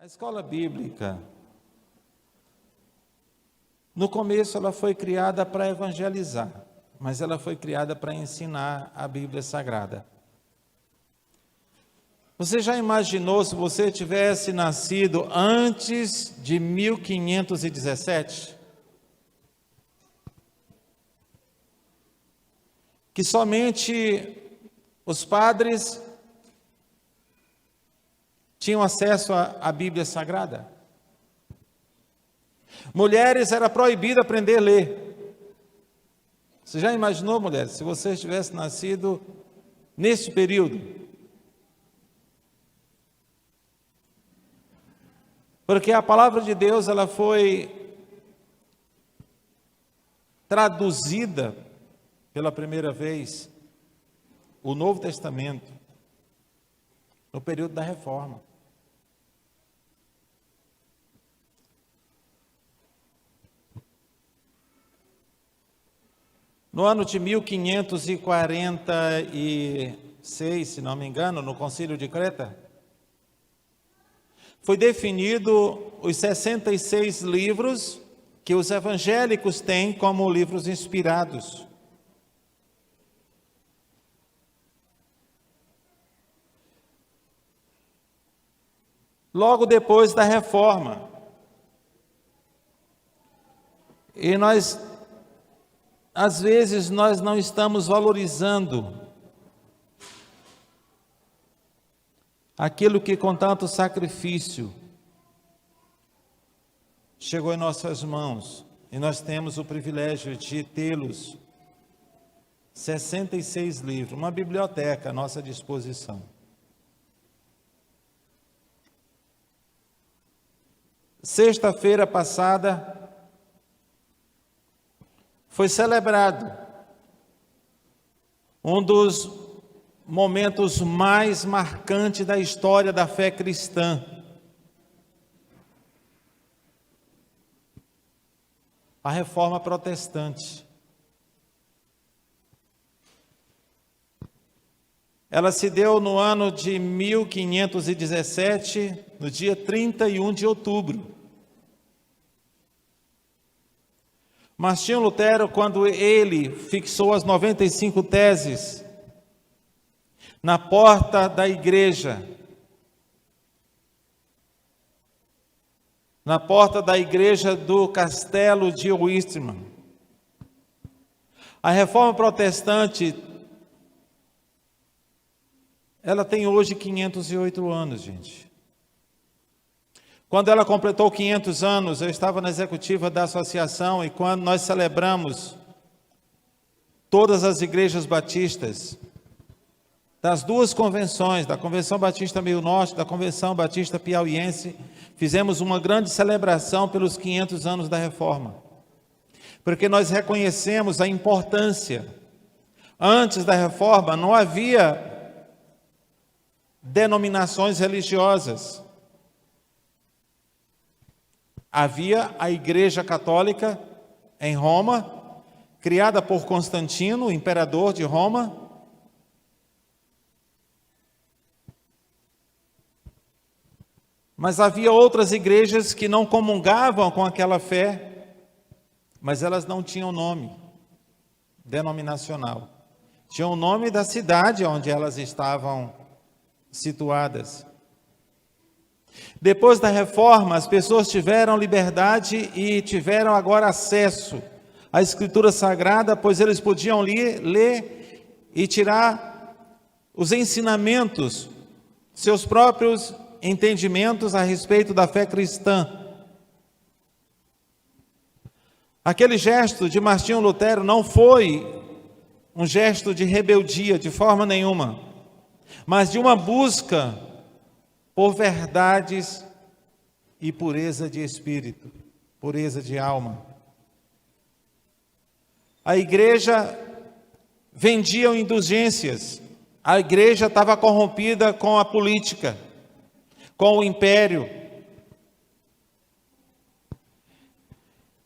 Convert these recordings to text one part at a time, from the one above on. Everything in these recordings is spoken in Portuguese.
escola bíblica, no começo ela foi criada para evangelizar, mas ela foi criada para ensinar a Bíblia Sagrada. Você já imaginou se você tivesse nascido antes de 1517? Que somente os padres tinham acesso à Bíblia Sagrada. Mulheres era proibido aprender a ler. Você já imaginou, mulheres, se você tivesse nascido neste período? Porque a palavra de Deus, ela foi traduzida pela primeira vez, o Novo Testamento, no período da Reforma. No ano de 1546, se não me engano, no Concílio de Creta, foi definido os 66 livros que os evangélicos têm como livros inspirados. Logo depois da Reforma. E às vezes, nós não estamos valorizando aquilo que com tanto sacrifício chegou em nossas mãos, e nós temos o privilégio de tê-los, 66 livros, uma biblioteca à nossa disposição. Sexta-feira passada foi celebrado um dos momentos mais marcantes da história da fé cristã. A Reforma Protestante. Ela se deu no ano de 1517, no dia 31 de outubro. Martinho Lutero, quando ele fixou as 95 teses na porta da igreja, do castelo de Westminster, a Reforma Protestante, ela tem hoje 508 anos, gente. Quando ela completou 500 anos, eu estava na executiva da associação, e quando nós celebramos todas as igrejas batistas, das duas convenções, da Convenção Batista Meio Norte, da Convenção Batista Piauiense, fizemos uma grande celebração pelos 500 anos da Reforma, porque nós reconhecemos a importância. Antes da Reforma não havia denominações religiosas. Havia a Igreja Católica em Roma, criada por Constantino, o imperador de Roma. Mas havia outras igrejas que não comungavam com aquela fé, mas elas não tinham nome denominacional. Tinham o nome da cidade onde elas estavam situadas. Depois da Reforma, as pessoas tiveram liberdade e tiveram agora acesso à Escritura Sagrada, pois eles podiam ler e tirar os ensinamentos, seus próprios entendimentos a respeito da fé cristã. Aquele gesto de Martinho Lutero não foi um gesto de rebeldia, de forma nenhuma, mas de uma busca por verdades e pureza de espírito, pureza de alma. A igreja vendia indulgências, a igreja estava corrompida com a política, com o império.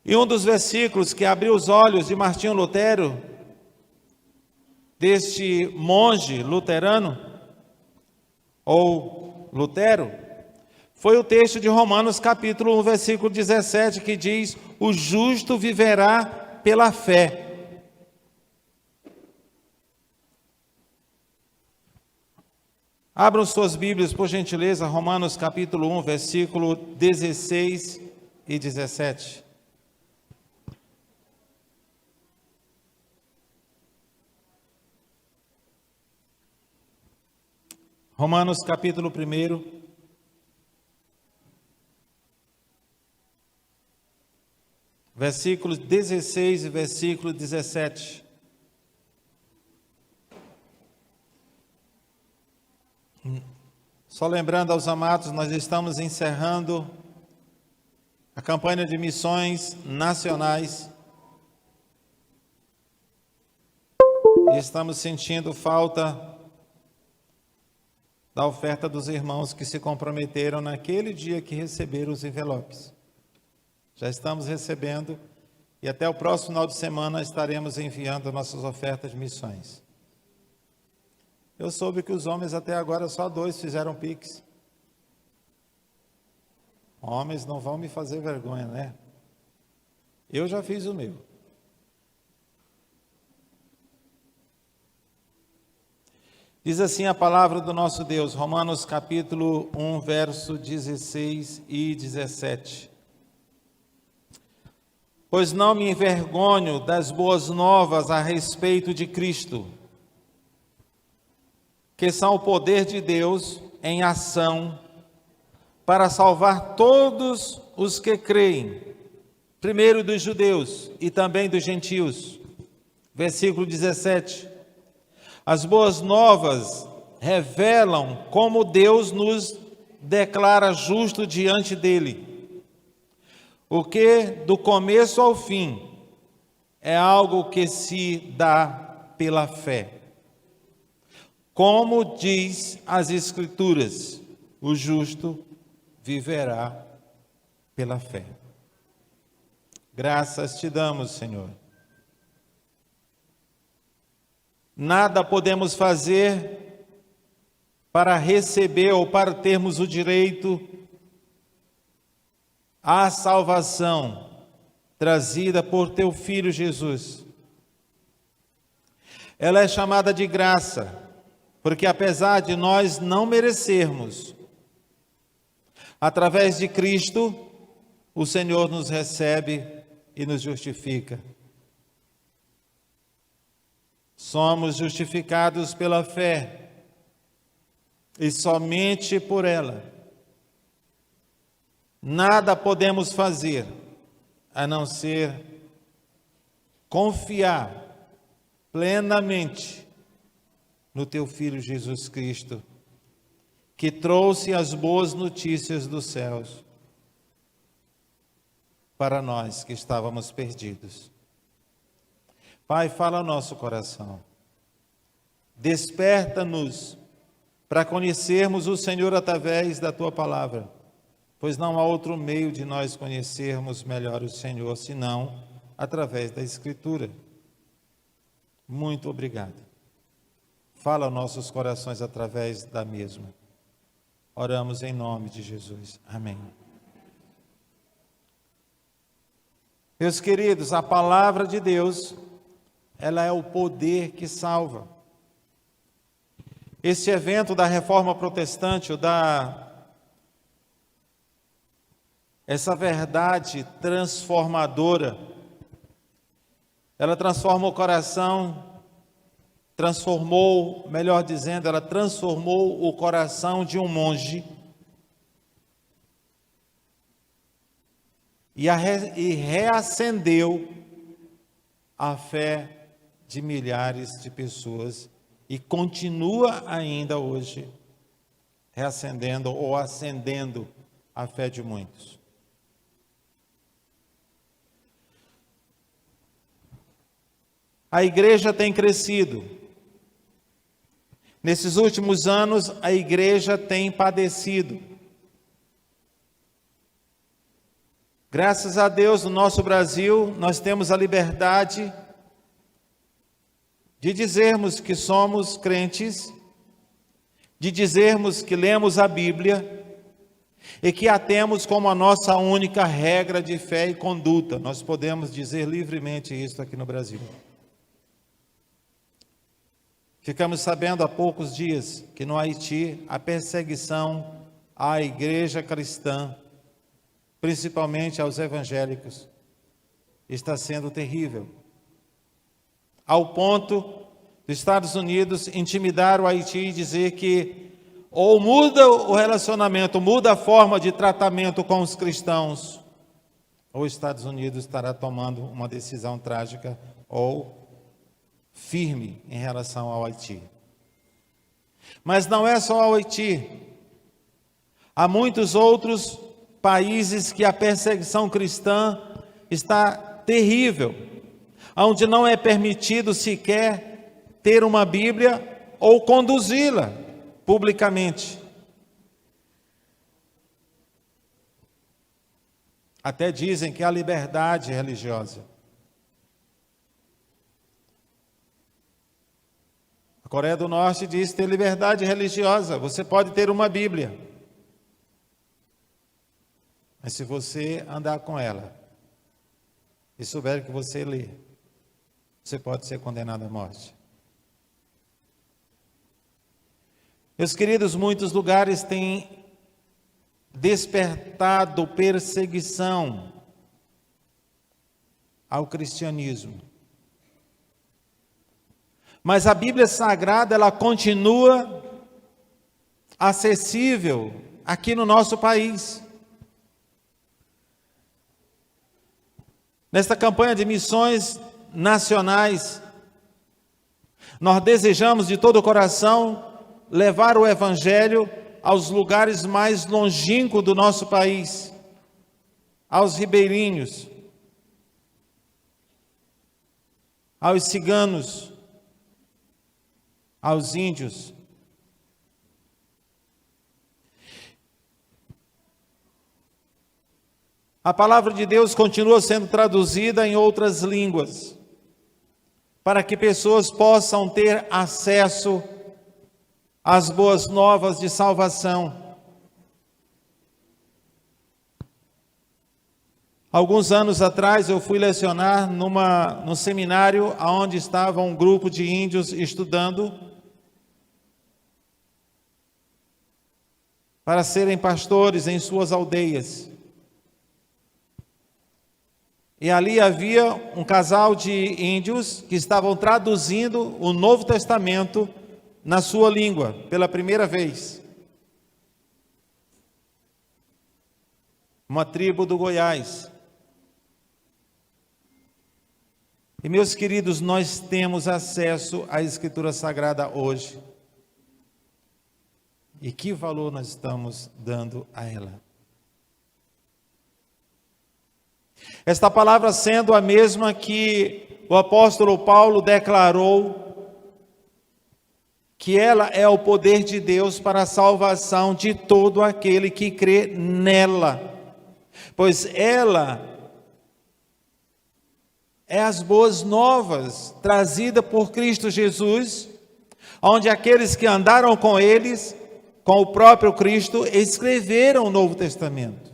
E um dos versículos que abriu os olhos de Martinho Lutero, deste monge luterano, ou Lutero, foi o texto de Romanos capítulo 1, versículo 17, que diz: o justo viverá pela fé. Abram suas Bíblias, por gentileza, Romanos capítulo 1, versículo 16 e 17. Romanos capítulo 1, versículos 16 e versículo 17. Só lembrando aos amados, nós estamos encerrando a campanha de missões nacionais e estamos sentindo falta da oferta dos irmãos que se comprometeram naquele dia que receberam os envelopes. Já estamos recebendo e até o próximo final de semana estaremos enviando nossas ofertas de missões. Eu soube que os homens até agora só 2 fizeram Pix. Homens não vão me fazer vergonha, né? Eu já fiz o meu. Diz assim a palavra do nosso Deus, Romanos capítulo 1, verso 16 e 17. Pois não me envergonho das boas novas a respeito de Cristo, que são o poder de Deus em ação para salvar todos os que creem, primeiro dos judeus e também dos gentios. Versículo 17. As boas novas revelam como Deus nos declara justo diante dele, o que do começo ao fim é algo que se dá pela fé. Como diz as Escrituras, o justo viverá pela fé. Graças te damos, Senhor. Nada podemos fazer para receber ou para termos o direito à salvação trazida por teu Filho Jesus. Ela é chamada de graça, porque apesar de nós não merecermos, através de Cristo, o Senhor nos recebe e nos justifica. Somos justificados pela fé, e somente por ela. Nada podemos fazer, a não ser confiar plenamente no teu Filho Jesus Cristo, que trouxe as boas notícias dos céus para nós que estávamos perdidos. Pai, fala ao nosso coração. Desperta-nos para conhecermos o Senhor através da tua palavra, pois não há outro meio de nós conhecermos melhor o Senhor, senão através da Escritura. Muito obrigado. Fala aos nossos corações através da mesma. Oramos em nome de Jesus. Amém. Meus queridos, a palavra de Deus, ela é o poder que salva. Este evento da Reforma Protestante, essa verdade transformadora, ela transforma o coração, ela transformou o coração de um monge e reacendeu a fé de milhares de pessoas e continua ainda hoje reacendendo ou acendendo a fé de muitos. A igreja tem crescido. Nesses últimos anos, a igreja tem padecido. Graças a Deus, no nosso Brasil, nós temos a liberdade de dizermos que somos crentes, de dizermos que lemos a Bíblia e que a temos como a nossa única regra de fé e conduta. Nós podemos dizer livremente isso aqui no Brasil. Ficamos sabendo há poucos dias que no Haiti a perseguição à igreja cristã, principalmente aos evangélicos, está sendo terrível. Ao ponto dos Estados Unidos intimidar o Haiti e dizer que ou muda o relacionamento, muda a forma de tratamento com os cristãos, ou os Estados Unidos estará tomando uma decisão trágica ou firme em relação ao Haiti. Mas não é só o Haiti. Há muitos outros países que a perseguição cristã está terrível, onde não é permitido sequer ter uma Bíblia ou conduzi-la publicamente. Até dizem que há liberdade religiosa. A Coreia do Norte diz ter liberdade religiosa. Você pode ter uma Bíblia, mas se você andar com ela e souber que você lê, você pode ser condenado à morte. Meus queridos, muitos lugares têm despertado perseguição ao cristianismo. Mas a Bíblia Sagrada, ela continua acessível aqui no nosso país. Nesta campanha de missões nacionais, nós desejamos de todo o coração levar o Evangelho aos lugares mais longínquos do nosso país, aos ribeirinhos, aos ciganos, aos índios. A palavra de Deus continua sendo traduzida em outras línguas, para que pessoas possam ter acesso às boas novas de salvação. Alguns anos atrás eu fui lecionar num seminário onde estava um grupo de índios estudando para serem pastores em suas aldeias. E ali havia um casal de índios que estavam traduzindo o Novo Testamento na sua língua, pela primeira vez. Uma tribo do Goiás. E meus queridos, nós temos acesso à Escritura Sagrada hoje. E que valor nós estamos dando a ela? Esta palavra sendo a mesma que o apóstolo Paulo declarou que ela é o poder de Deus para a salvação de todo aquele que crê nela, pois ela é as boas novas trazidas por Cristo Jesus, onde aqueles que andaram com eles, com o próprio Cristo, escreveram o Novo Testamento.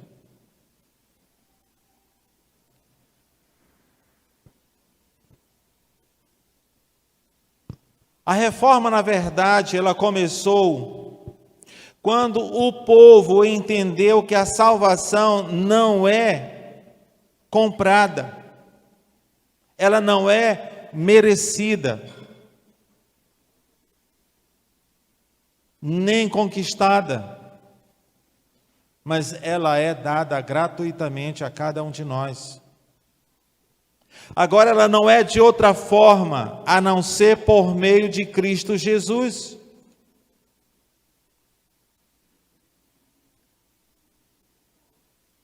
A reforma, na verdade, ela começou quando o povo entendeu que a salvação não é comprada, ela não é merecida, nem conquistada, mas ela é dada gratuitamente a cada um de nós. Agora ela não é de outra forma, a não ser por meio de Cristo Jesus.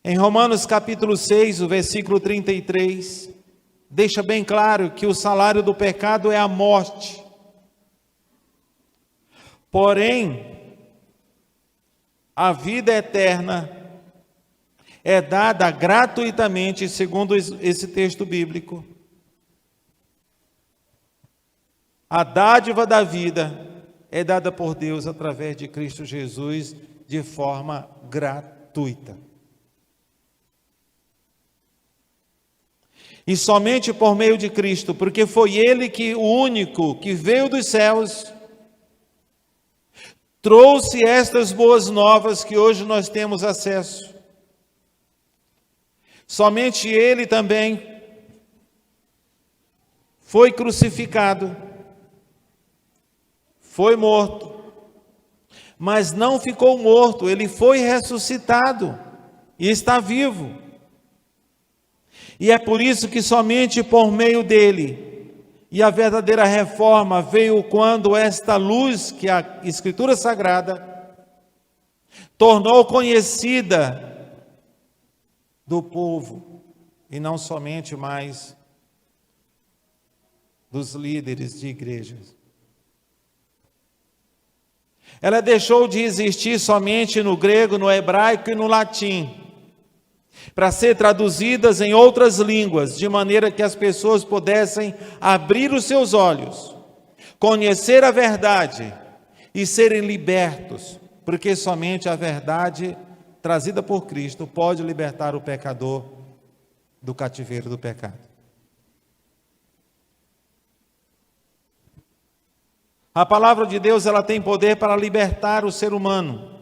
Em Romanos capítulo 6, o versículo 33, deixa bem claro que o salário do pecado é a morte. Porém, a vida eterna é dada gratuitamente, segundo esse texto bíblico. A dádiva da vida é dada por Deus através de Cristo Jesus de forma gratuita. gratuita. E somente por meio de Cristo, porque foi Ele o único que veio dos céus, trouxe estas boas novas que hoje nós temos acesso. Somente Ele também foi crucificado, foi morto, mas não ficou morto, Ele foi ressuscitado e está vivo. E é por isso que somente por meio dele, e a verdadeira reforma veio quando esta luz, que a Escritura Sagrada, tornou conhecida do povo, e não somente mais dos líderes de igrejas. Ela deixou de existir somente no grego, no hebraico e no latim, para ser traduzidas em outras línguas, de maneira que as pessoas pudessem abrir os seus olhos, conhecer a verdade e serem libertos, porque somente a verdade trazida por Cristo pode libertar o pecador do cativeiro do pecado. A palavra de Deus, ela tem poder para libertar o ser humano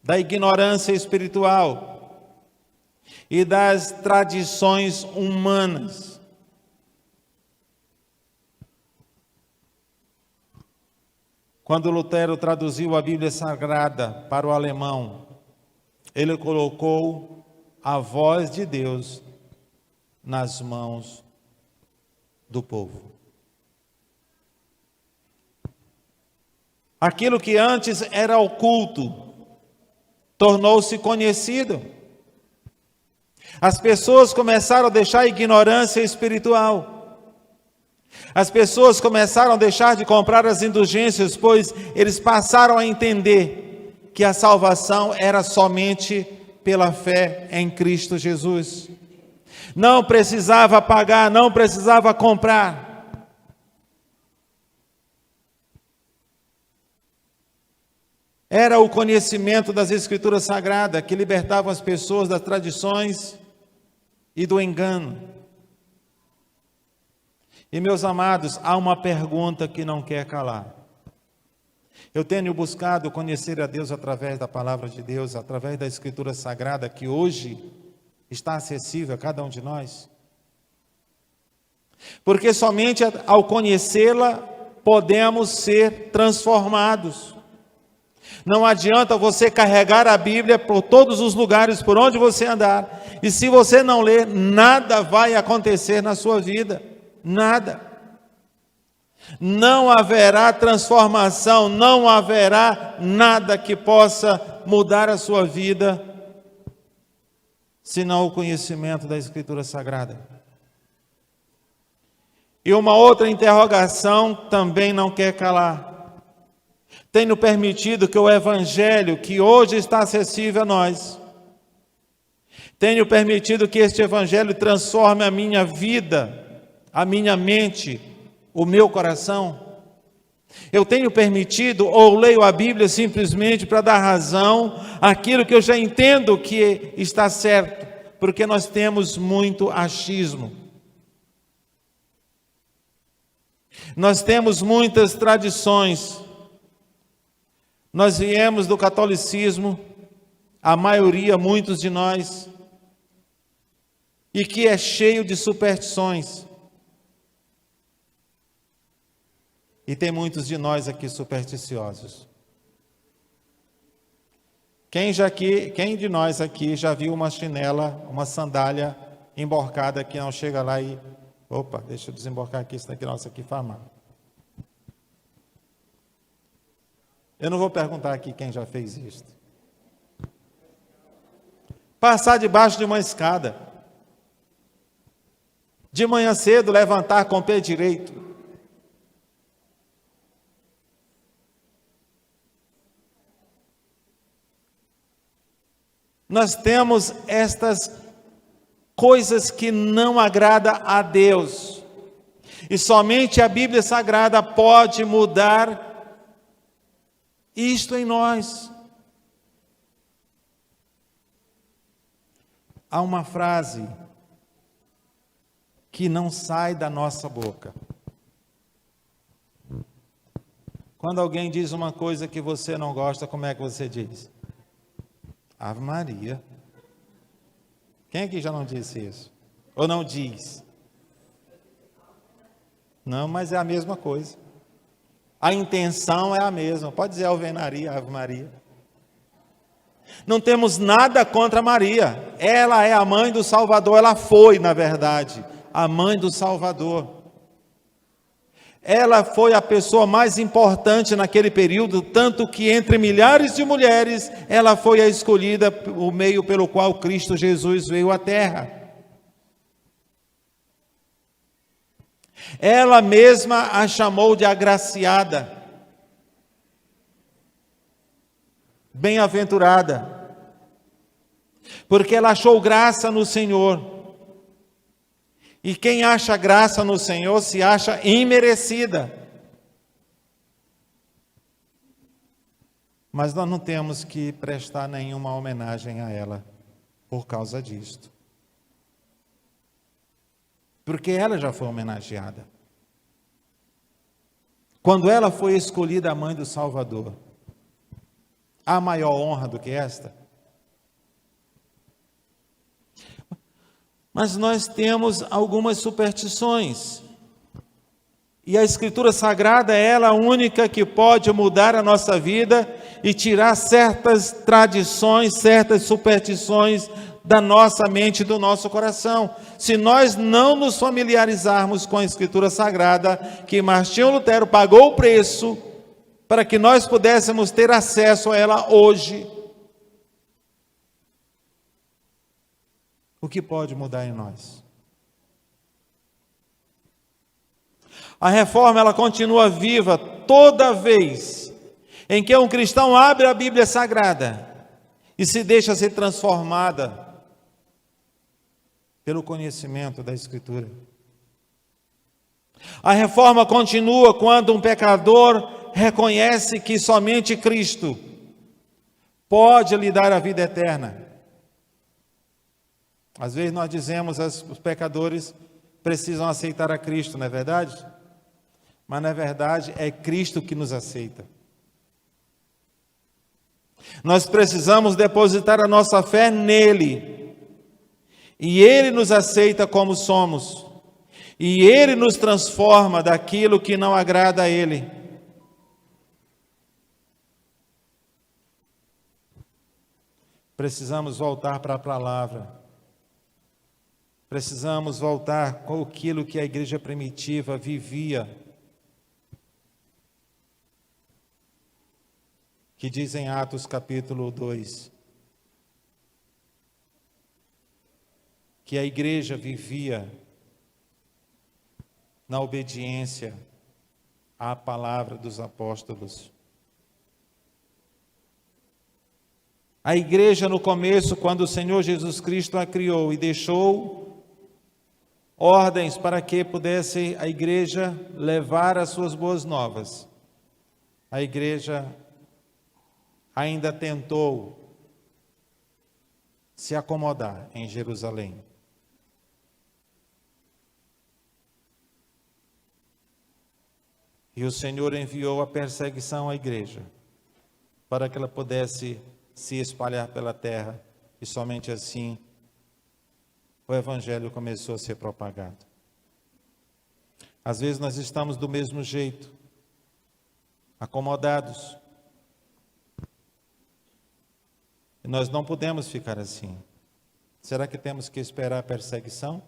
da ignorância espiritual e das tradições humanas. Quando Lutero traduziu a Bíblia Sagrada para o alemão, ele colocou a voz de Deus nas mãos do povo. Aquilo que antes era oculto tornou-se conhecido. As pessoas começaram a deixar a ignorância espiritual. As pessoas começaram a deixar de comprar as indulgências, pois eles passaram a entender que a salvação era somente pela fé em Cristo Jesus. Não precisava pagar, não precisava comprar. Era o conhecimento das Escrituras Sagradas que libertava as pessoas das tradições e do engano. E meus amados, há uma pergunta que não quer calar. Eu tenho buscado conhecer a Deus através da palavra de Deus, através da Escritura Sagrada, que hoje está acessível a cada um de nós. Porque somente ao conhecê-la podemos ser transformados. Não adianta você carregar a Bíblia por todos os lugares por onde você andar, e se você não ler, nada vai acontecer na sua vida, nada. Não haverá transformação, não haverá nada que possa mudar a sua vida, senão o conhecimento da Escritura Sagrada. E uma outra interrogação também não quer calar. Tenho permitido que o Evangelho, que hoje está acessível a nós, tenho permitido que este Evangelho transforme a minha vida, a minha mente, o meu coração? Eu tenho permitido ou leio a Bíblia simplesmente para dar razão àquilo que eu já entendo que está certo, porque nós temos muito achismo. Nós temos muitas tradições. Nós viemos do catolicismo, a maioria, muitos de nós, e que é cheio de superstições. E tem muitos de nós aqui supersticiosos. Quem de nós aqui já viu uma chinela, uma sandália emborcada que não chega lá e... Opa, deixa eu desemborcar aqui, isso daqui, nossa, aqui faz mal. Eu não vou perguntar aqui quem já fez isso. Passar debaixo de uma escada. De manhã cedo, levantar com o pé direito. Nós temos estas coisas que não agradam a Deus. E somente a Bíblia Sagrada pode mudar isto em nós. há uma frase que não sai da nossa boca. Quando alguém diz uma coisa que você não gosta, como é que você diz? Ave Maria. Quem aqui já não disse isso? Ou não diz? Não, mas é a mesma coisa. A intenção é a mesma. Pode dizer alvenaria, Ave Maria. Não temos nada contra Maria. Ela é a mãe do Salvador. Ela foi, na verdade, a mãe do Salvador. Ela foi a pessoa mais importante naquele período, tanto que entre milhares de mulheres, ela foi a escolhida, o meio pelo qual Cristo Jesus veio à terra. Ela mesma a chamou de agraciada, bem-aventurada, porque ela achou graça no Senhor. E quem acha graça no Senhor se acha imerecida. Mas nós não temos que prestar nenhuma homenagem a ela por causa disto. Porque ela já foi homenageada. Quando ela foi escolhida a mãe do Salvador, há maior honra do que esta? Mas nós temos algumas superstições. E a Escritura Sagrada é ela a única que pode mudar a nossa vida e tirar certas tradições, certas superstições da nossa mente e do nosso coração. Se nós não nos familiarizarmos com a Escritura Sagrada, que Martinho Lutero pagou o preço para que nós pudéssemos ter acesso a ela hoje, o que pode mudar em nós? A reforma, ela continua viva toda vez em que um cristão abre a Bíblia Sagrada e se deixa ser transformada pelo conhecimento da Escritura. A reforma continua quando um pecador reconhece que somente Cristo pode lhe dar a vida eterna. Às vezes nós dizemos que os pecadores precisam aceitar a Cristo, não é verdade? Mas na verdade é Cristo que nos aceita. Nós precisamos depositar a nossa fé nele. E Ele nos aceita como somos. E Ele nos transforma daquilo que não agrada a Ele. Precisamos voltar para a palavra. Precisamos voltar com aquilo que a igreja primitiva vivia. Que diz em Atos capítulo 2. Que a igreja vivia na obediência à palavra dos apóstolos. A igreja no começo, quando o Senhor Jesus Cristo a criou e deixou ordens para que pudesse a igreja levar as suas boas novas, a igreja ainda tentou se acomodar em Jerusalém. E o Senhor enviou a perseguição à igreja, para que ela pudesse se espalhar pela terra, e somente assim o Evangelho começou a ser propagado. Às vezes nós estamos do mesmo jeito, acomodados. E nós não podemos ficar assim. Será que temos que esperar a perseguição?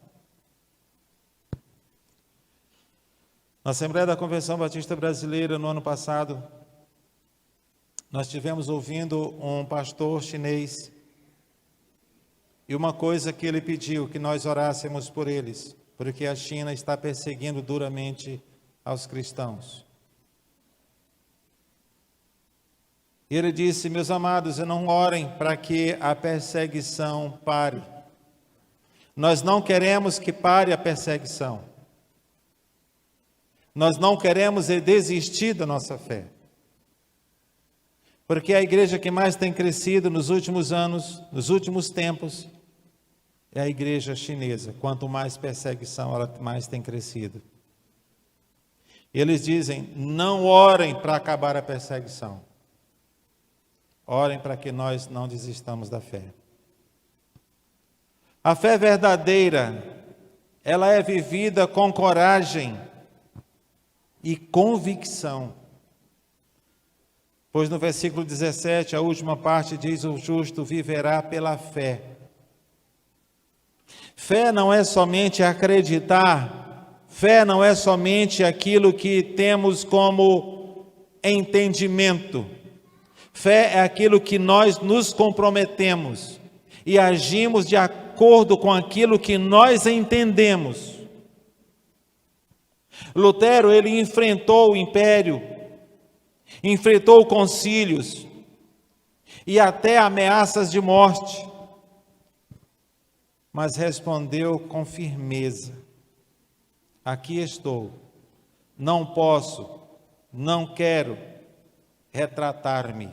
Na Assembleia da Convenção Batista Brasileira, no ano passado, nós tivemos ouvindo um pastor chinês. E uma coisa que ele pediu, que nós orássemos por eles, porque a China está perseguindo duramente aos cristãos. E ele disse: meus amados, não orem para que a perseguição pare. Nós não queremos que pare a perseguição. Nós não queremos desistir da nossa fé. Porque a igreja que mais tem crescido nos últimos anos, nos últimos tempos, é a igreja chinesa. Quanto mais perseguição, ela mais tem crescido. Eles dizem, não orem para acabar a perseguição. Orem para que nós não desistamos da fé. A fé verdadeira, ela é vivida com coragem e convicção. Pois no versículo 17, a última parte diz, o justo viverá pela fé. Fé não é somente acreditar, fé não é somente aquilo que temos como entendimento. Fé é aquilo que nós nos comprometemos e agimos de acordo com aquilo que nós entendemos. Lutero, ele enfrentou o império, enfrentou concílios e até ameaças de morte, mas respondeu com firmeza: aqui estou, não posso, não quero retratar-me.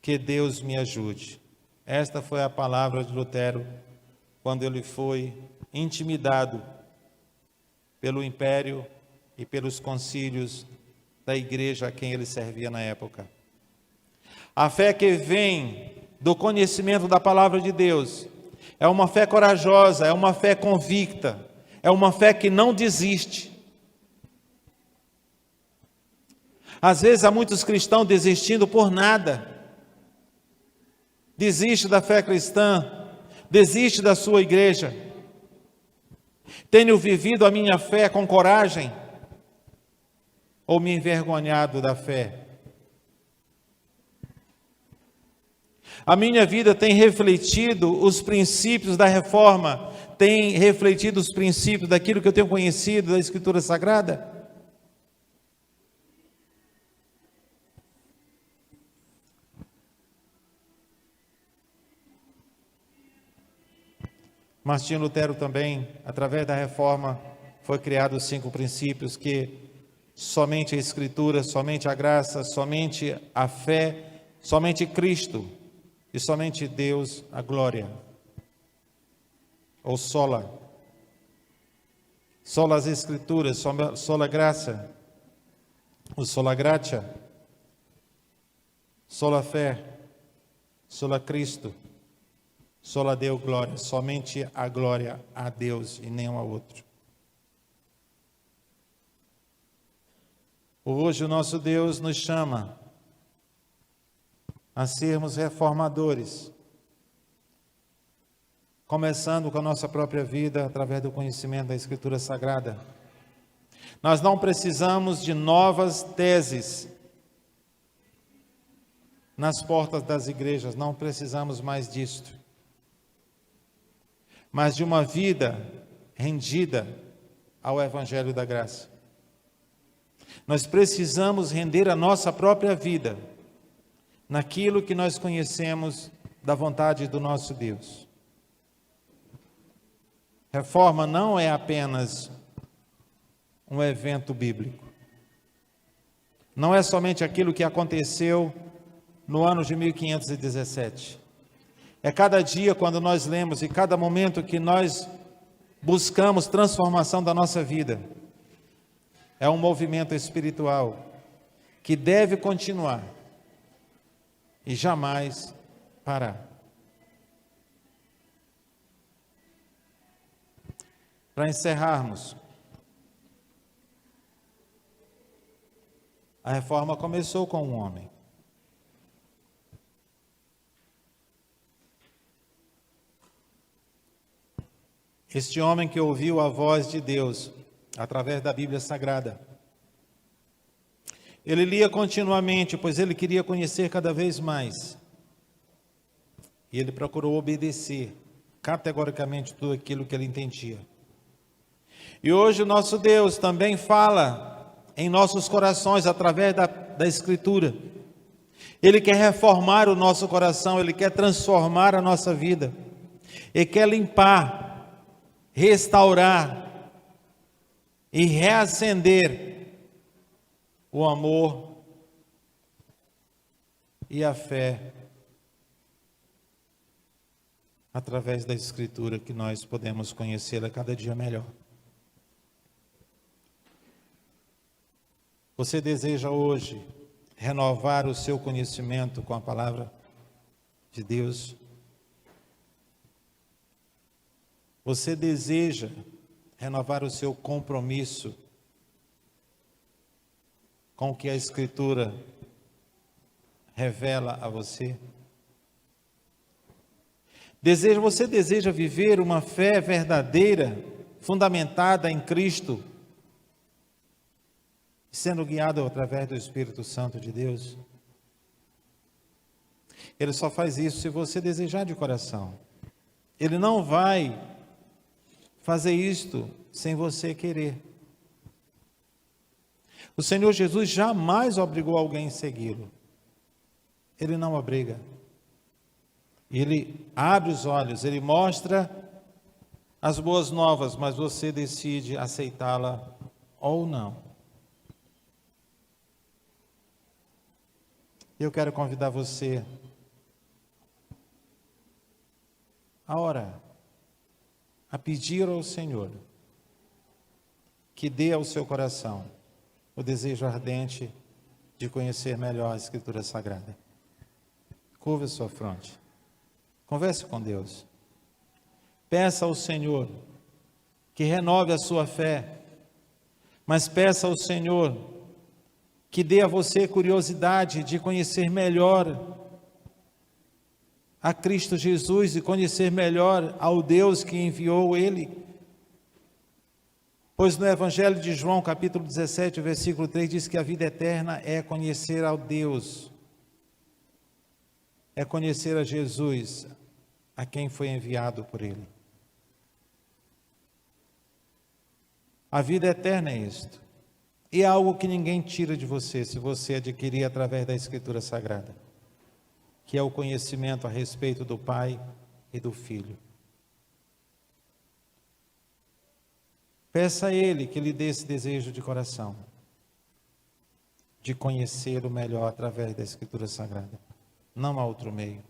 Que Deus me ajude. Esta foi a palavra de Lutero quando ele foi intimidado pelo império e pelos concílios da igreja a quem ele servia na época. A fé que vem do conhecimento da palavra de Deus é uma fé corajosa, é uma fé convicta, é uma fé que não desiste. Às vezes há muitos cristãos desistindo por nada. Desiste da fé cristã, desiste da sua igreja. Tenho vivido a minha fé com coragem ou me envergonhado da fé? A minha vida tem refletido os princípios da reforma, tem refletido os princípios daquilo que eu tenho conhecido da Escritura Sagrada? Martinho Lutero também, através da reforma, foi criado os 5 princípios que somente a Escritura, somente a graça, somente a fé, somente Cristo e somente Deus, a glória, ou sola as Escrituras, sola graça, o sola gratia, sola fé, sola Cristo, sola Deo glória, somente a glória a Deus e nenhum a outro. Hoje o nosso Deus nos chama a sermos reformadores, começando com a nossa própria vida através do conhecimento da Escritura Sagrada. Nós não precisamos de novas teses nas portas das igrejas, não precisamos mais disto, mas de uma vida rendida ao Evangelho da Graça. Nós precisamos render a nossa própria vida naquilo que nós conhecemos da vontade do nosso Deus. Reforma não é apenas um evento bíblico. Não é somente aquilo que aconteceu no ano de 1517. É cada dia quando nós lemos e cada momento que nós buscamos transformação da nossa vida. É um movimento espiritual que deve continuar e jamais parar. Para encerrarmos, a reforma começou com um homem. Este homem que ouviu a voz de Deus através da Bíblia Sagrada. Ele lia continuamente, pois ele queria conhecer cada vez mais. E ele procurou obedecer categoricamente tudo aquilo que ele entendia. E hoje o nosso Deus também fala em nossos corações através da Escritura. Ele quer reformar o nosso coração, Ele quer transformar a nossa vida. Ele quer limpar, restaurar e reacender o amor e a fé através da Escritura, que nós podemos conhecê-la cada dia melhor. Você deseja hoje renovar o seu conhecimento com a palavra de Deus? Você deseja renovar o seu compromisso com o que a Escritura revela a você? Você deseja viver uma fé verdadeira, fundamentada em Cristo, sendo guiado através do Espírito Santo de Deus? Ele só faz isso se você desejar de coração. Ele não vai fazer isto sem você querer. O Senhor Jesus jamais obrigou alguém a segui-lo. Ele não obriga. Ele abre os olhos, ele mostra as boas novas, mas você decide aceitá-la ou não. Eu quero convidar você a orar, a pedir ao Senhor que dê ao seu coração o desejo ardente de conhecer melhor a Escritura Sagrada. Curva a sua fronte. Converse com Deus. Peça ao Senhor que renove a sua fé, mas peça ao Senhor que dê a você curiosidade de conhecer melhor a Cristo Jesus e conhecer melhor ao Deus que enviou Ele. Pois no Evangelho de João, capítulo 17, versículo 3, diz que a vida eterna é conhecer ao Deus, é conhecer a Jesus, a quem foi enviado por Ele. A vida eterna é isto. E é algo que ninguém tira de você, se você adquirir através da Escritura Sagrada, que é o conhecimento a respeito do Pai e do Filho. Peça a Ele que lhe dê esse desejo de coração, de conhecê-lo melhor através da Escritura Sagrada. Não há outro meio.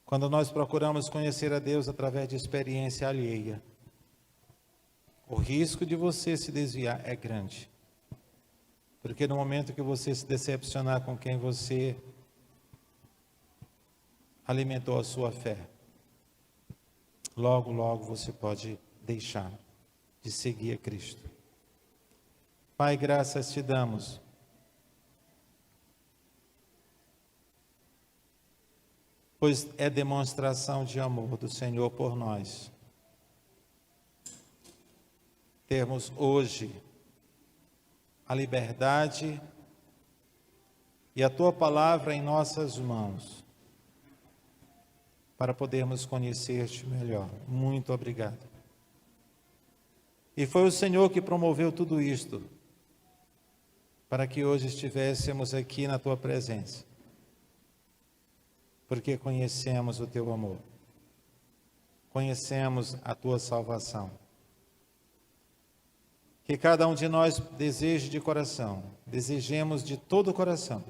Quando nós procuramos conhecer a Deus através de experiência alheia, o risco de você se desviar é grande. Porque no momento que você se decepcionar com quem você alimentou a sua fé, logo, logo você pode deixar de seguir a Cristo. Pai, graças te damos. Pois é demonstração de amor do Senhor por nós termos hoje a liberdade e a Tua palavra em nossas mãos, para podermos conhecer-te melhor. Muito obrigado. E foi o Senhor que promoveu tudo isto, para que hoje estivéssemos aqui na Tua presença, porque conhecemos o Teu amor, conhecemos a Tua salvação. Que cada um de nós deseje de coração, desejemos de todo o coração,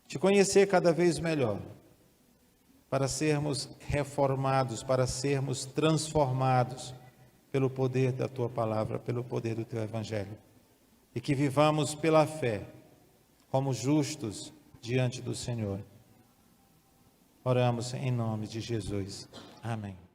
te conhecer cada vez melhor, para sermos reformados, para sermos transformados pelo poder da Tua palavra, pelo poder do Teu Evangelho. E que vivamos pela fé, como justos diante do Senhor. Oramos em nome de Jesus. Amém.